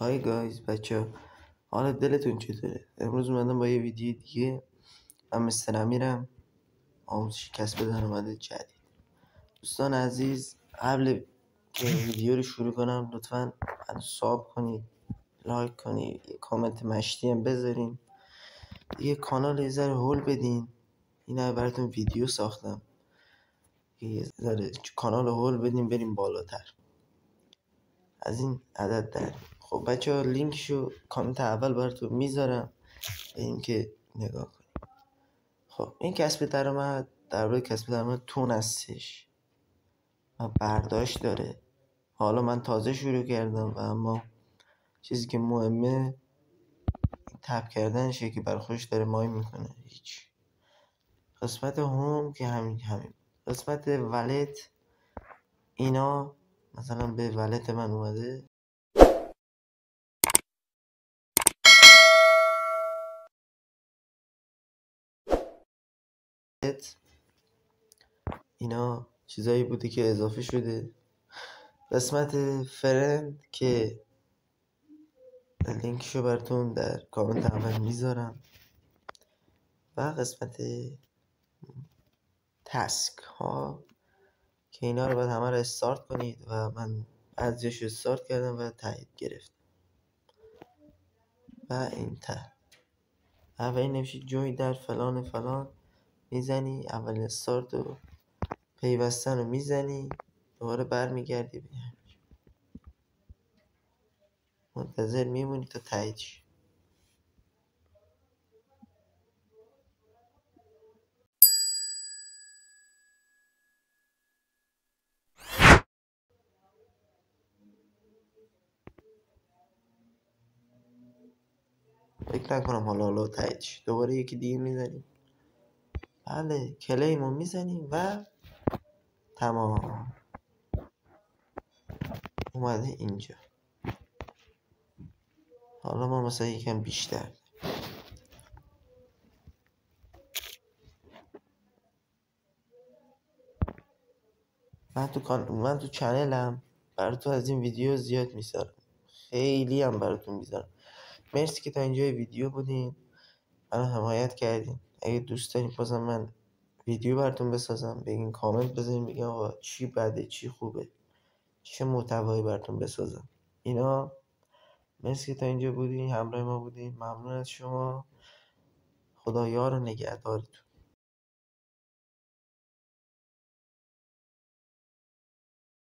های گایز بچه حالا دلتون چطوره؟ امروز اومدم با یه ویدیو دیگه. من مستر امیرم، آموزش کسب درآمد جدید. دوستان عزیز، قبل که ویدیو رو شروع کنم لطفاً ساب کنید، لایک کنید، یه کامنت مشتی هم بذارین، یه کانال یه ذره هول بدین. این براتون ویدیو ساختم، یه ذره کانال هول بدین بریم بالاتر از این عدد در. خب بچه ها لینکشو کامنت اول براتون میذارم، بریم که نگاه کنیم. خب این کسب درآمد درباره کسب درآمد تون هستش و برداشت داره. حالا من تازه شروع کردم و اما چیزی که مهمه تپ کردنشه که برای خودش داره ماین میکنه. هیچ قسمت هوم که همین قسمت ولت، اینا مثلا به ولت من اومده، اینا چیزایی بوده که اضافه شده. قسمت فرند که لینکشو براتون در کامنت اول میذارم و قسمت تسک ها که اینا رو باید همه رو استارت کنید و من بعضیاشو استارت کردم و تایید گرفتم. و این اول نمیشه جوین در فلان میزنی، اول استارت و پیوستن رو میزنی، دوباره برمیگردی منتظر میمونی تا تایید شی. فکر نکنم حالا تایید شی. دوباره یکی دیگه میزنیم، بله کلیمو میزنیم و تمام اومده اینجا. حالا ما مثلا یکم بیشتر، من تو چنلم براتون از این ویدیو زیاد میذارم، خیلی هم براتون میذارم. مرسی که تا اینجای ویدیو بودین، منو حمایت کردین. اگه دوست دارین بازم من ویدیو براتون بسازم بگین، کامنت بذارین بگین آقا چی بده چی خوبه، چه محتوایی براتون بسازم. اینا مرسی که تا اینجا بودین، همراه ما بودین. ممنون از شما. خدا یار و نگهدارتون.